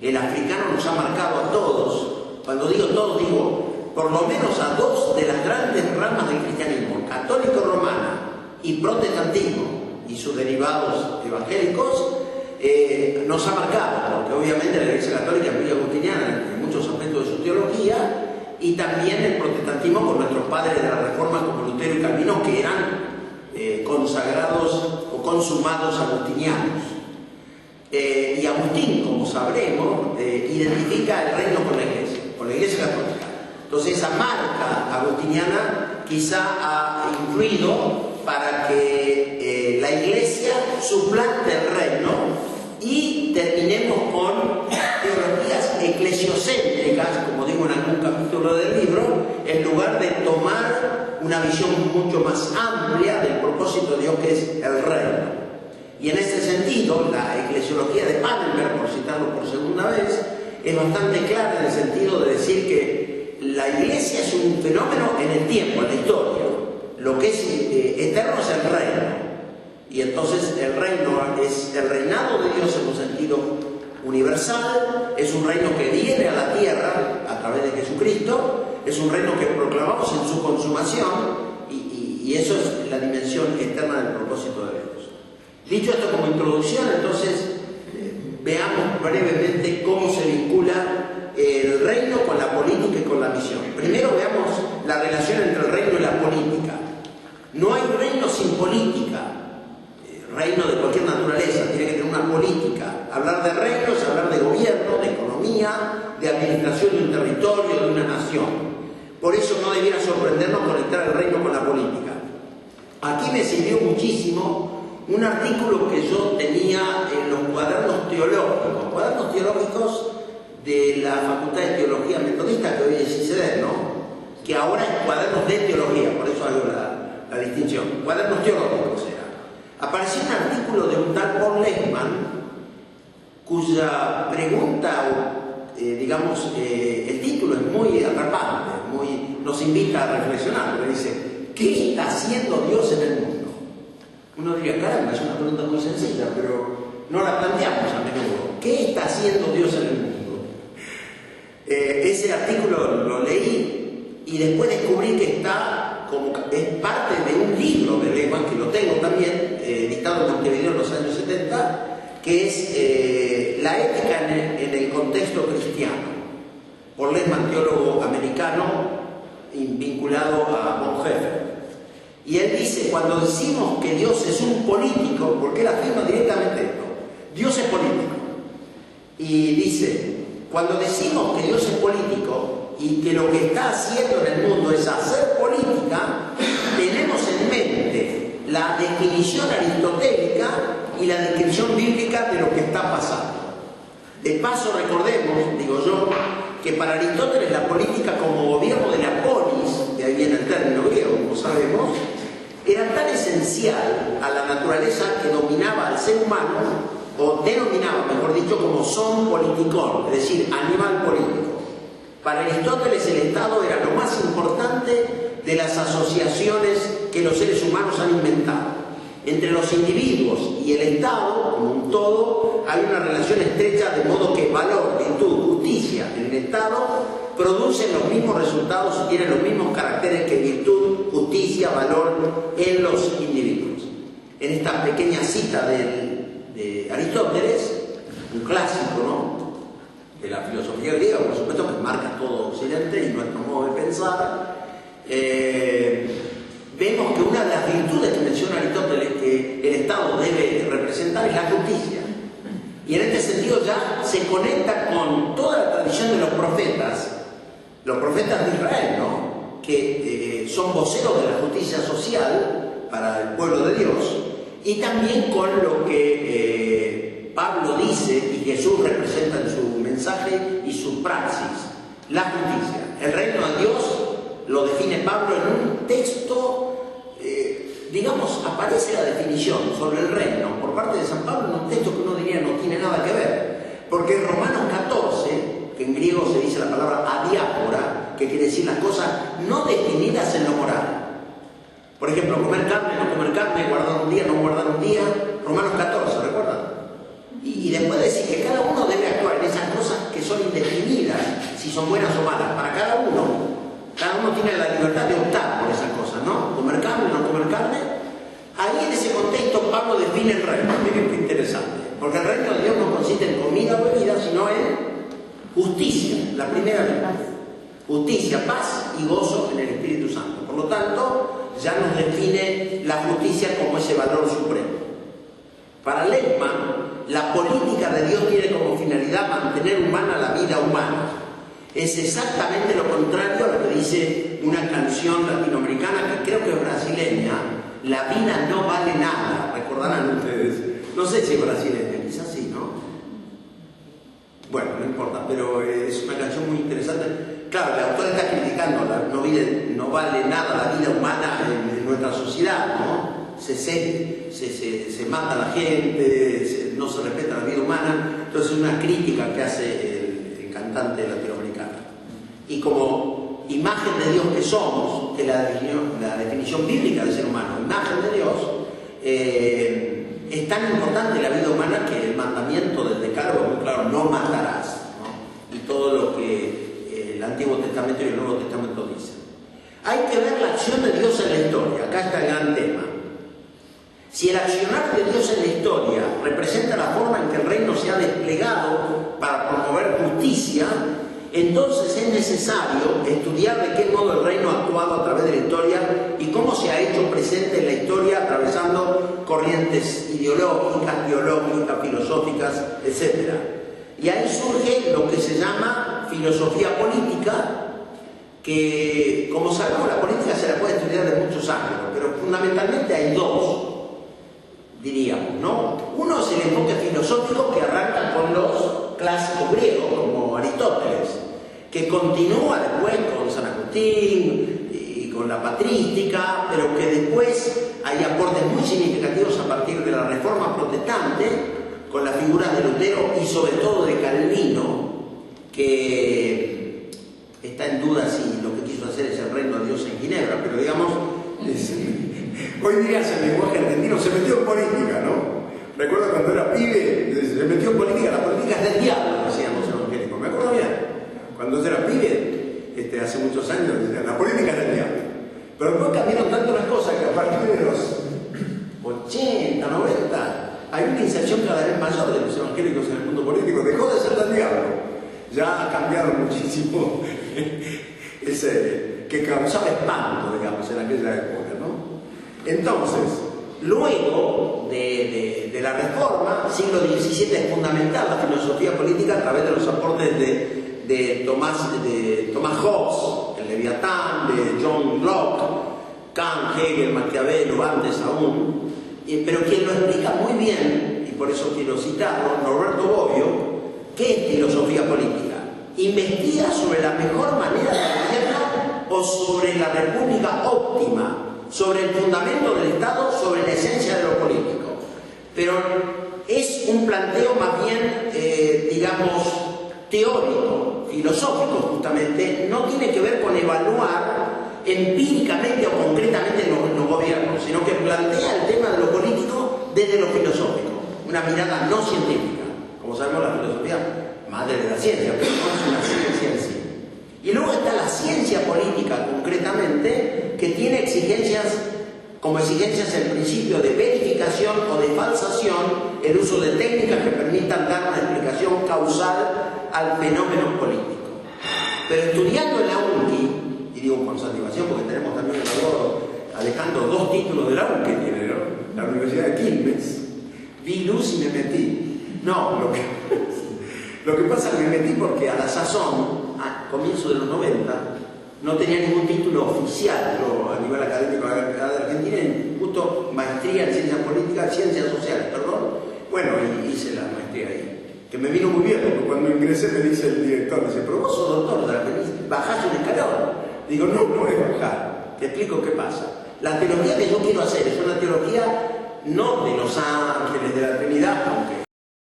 El africano nos ha marcado a todos. Cuando digo todos, digo por lo menos a dos de las grandes ramas del cristianismo, católico-romana y protestantismo, y sus derivados evangélicos, nos ha marcado, porque obviamente la Iglesia Católica es muy agustiniana en muchos aspectos de su teología, y también el protestantismo con nuestros padres de la Reforma como Lutero y Calvino, que eran consagrados o consumados agustinianos. Y Agustín, como sabremos, identifica el reino con la Iglesia Católica. Entonces esa marca agustiniana quizá ha influido para que la Iglesia suplante el reino y terminemos con teologías eclesiocéntricas, como digo en algún capítulo del libro, en lugar de tomar una visión mucho más amplia del propósito de Dios, que es el reino. Y en este sentido, la eclesiología de Pannenberg, por citarlo por segunda vez, es bastante clara en el sentido de decir que la Iglesia es un fenómeno en el tiempo, en la historia. Lo que es eterno es el reino. Y entonces el reino es el reinado de Dios en un sentido universal, es un reino que viene a la tierra a través de Jesucristo, es un reino que proclamamos en su consumación, y eso es la dimensión eterna del propósito de Dios. Dicho esto como introducción, entonces veamos brevemente cómo se vincula el reino con la política y con la misión. Primero veamos la relación entre el reino y la política. No hay reino sin política. Reino de cualquier naturaleza tiene que tener una política. Hablar de reino es hablar de gobierno, de economía, de administración de un territorio, de una nación. Por eso no debiera sorprendernos conectar el reino con la política. Aquí me sirvió muchísimo un artículo que yo tenía en los cuadernos teológicos de la Facultad de Teología Metodista, que hoy es ICD, ¿no? Que ahora es cuadernos de teología, por eso hago la distinción. Cuadernos teológicos era. Apareció un artículo de un tal Paul Lehmann, cuya pregunta, el título es muy atrapante, nos invita a reflexionar, porque dice, ¿qué está haciendo Dios en el mundo? Uno diría, caramba, es una pregunta muy sencilla, pero no la planteamos a menudo. ¿Qué está haciendo Dios en el mundo? Ese artículo lo leí y después descubrí que es parte de un libro de Lehmann, que lo tengo también, editado en Montevideo en los años 70, que es La ética en el contexto cristiano, por Lehmann, teólogo americano, vinculado a Bonhoeffer. Y él dice, cuando decimos que Dios es un político, porque él afirma directamente esto, Dios es político. Y dice, cuando decimos que Dios es político y que lo que está haciendo en el mundo es hacer política, tenemos en mente la definición aristotélica y la descripción bíblica de lo que está pasando. De paso, recordemos, digo yo, que para Aristóteles la política como gobierno de la polis, de ahí viene el término griego, como sabemos, era tan esencial a la naturaleza que dominaba al ser humano, o denominaba, mejor dicho, como son politikon, es decir, animal político. Para Aristóteles el Estado era lo más importante de las asociaciones que los seres humanos han inventado. Entre los individuos y el Estado, como un todo, hay una relación estrecha, de modo que valor, virtud, justicia en el Estado producen los mismos resultados y tienen los mismos caracteres que virtud, justicia, valor en los individuos. En esta pequeña cita de Aristóteles, un clásico, ¿no?, de la filosofía griega, por supuesto, que marca todo Occidente y nuestro modo de pensar, vemos que una de las virtudes que menciona Aristóteles que el Estado debe representar es la justicia. Y en este sentido ya se conecta con toda la tradición de los profetas de Israel, ¿no?, que son voceros de la justicia social para el pueblo de Dios, y también con lo que Pablo dice y Jesús representa en su mensaje y su praxis, la justicia. El reino de Dios lo define Pablo en un texto, aparece la definición sobre el reino por parte de San Pablo en un texto que uno diría no tiene nada que ver, porque en Romanos 14, que en griego se dice la palabra adiápora, que quiere decir las cosas no definidas en lo moral. Por ejemplo, comer carne, no comer carne, guardar un día, no guardar un día, Romanos 14, ¿recuerdan? Y después decir que cada uno debe actuar en esas cosas son buenas o malas. Para cada uno tiene la libertad de optar por esas cosas, ¿no? Comer carne, no comer carne. Ahí en ese contexto Pablo define el reino. Miren qué interesante. Porque el reino de Dios no consiste en comida o bebida, sino en justicia, la primera vez. Justicia, paz y gozo en el Espíritu Santo. Por lo tanto, ya nos define la justicia como ese valor supremo. Para Lehmann, la política de Dios tiene como finalidad mantener humana la vida humana. Es exactamente lo contrario a lo que dice una canción latinoamericana que creo que es brasileña: la vida no vale nada. ¿Recordarán ustedes? No sé si es brasileña, quizás sí, ¿no? Bueno, no importa, pero es una canción muy interesante. Claro, el autor está criticando, no vale nada la vida humana en nuestra sociedad, ¿no? Se mata a la gente, no se respeta la vida humana. Entonces es una crítica que hace el cantante latinoamericano. Y como imagen de Dios que somos, que la definición bíblica del ser humano, imagen de Dios, es tan importante la vida humana que el mandamiento del decálogo, muy claro, no matarás, ¿no? Y todo lo que el Antiguo Testamento y el Nuevo Testamento dicen. Hay que ver la acción de Dios en la historia. Acá está el gran tema. Si el accionar de Dios en la historia representa la forma en que el reino se ha desplegado para promover justicia, entonces es necesario estudiar de qué modo el reino ha actuado a través de la historia y cómo se ha hecho presente en la historia atravesando corrientes ideológicas, biológicas, filosóficas, etc. Y ahí surge lo que se llama filosofía política, que, como sabemos, la política se la puede estudiar de muchos ángulos, pero fundamentalmente hay dos, diríamos, ¿no? Uno es el enfoque filosófico que arranca con los clásicos griegos, como Aristóteles, que continúa después con San Agustín y con la patrística, pero que después hay aportes muy significativos a partir de la Reforma Protestante, con las figuras de Lutero y sobre todo de Calvino, que está en duda si lo que quiso hacer es el reino de Dios en Ginebra, pero digamos, hoy dirías en lenguaje argentino, se metió en política, ¿no? Recuerdo cuando era pibe, se metió en política, la política es del diablo, decíamos evangélicos, me acuerdo bien. Cuando yo era pibe, hace muchos años, decían, la política es del diablo. Pero después cambiaron tanto las cosas que a partir de los 80, 90, hay una inserción cada vez mayor de los evangélicos en el mundo político, dejó de ser del diablo. Ya ha cambiado muchísimo ese que causaba espanto, digamos, en aquella época, ¿no? Entonces, luego de la Reforma, siglo XVII, es fundamental la filosofía política a través de los aportes de Thomas Hobbes, el Leviatán, de John Locke, Kant, Hegel, Maquiavelo, antes aún, pero quien lo explica muy bien, y por eso quiero citarlo, Norberto Bobbio. ¿Qué es filosofía política? Investiga sobre la mejor manera de gobierno o sobre la república óptima, sobre el fundamento del Estado, sobre la esencia de lo político. Pero es un planteo más bien, digamos, teórico, filosófico justamente, no tiene que ver con evaluar empíricamente o concretamente los gobiernos, sino que plantea el tema de lo político desde lo filosófico, una mirada no científica. Como sabemos, la filosofía, madre de la ciencia, pero no es una ciencia en sí. Y luego está la ciencia política, concretamente, que tiene exigencias, como exigencias el principio de verificación o de falsación, el uso de técnicas que permitan dar una explicación causal al fenómeno político. Pero estudiando en la UNCI, y digo con satisfacción porque tenemos también el favor Alejandro 2 títulos de la UNCI, tiene, ¿no? La Universidad de Quilmes, vi luz y me metí. No, lo que pasa es que me metí porque a la sazón, a comienzo de los 90, no tenía ningún título oficial, yo a nivel académico de Argentina, justo maestría en ciencias políticas, ciencias sociales, perdón. Bueno, y hice la maestría ahí, que me vino muy bien, porque cuando ingresé me dice el director, me dice, pero vos sos doctor de la Feliz, bajás un escalón. Digo, no es bajar, te explico qué pasa. La teología que yo quiero hacer es una teología no de los ángeles, de la Trinidad, aunque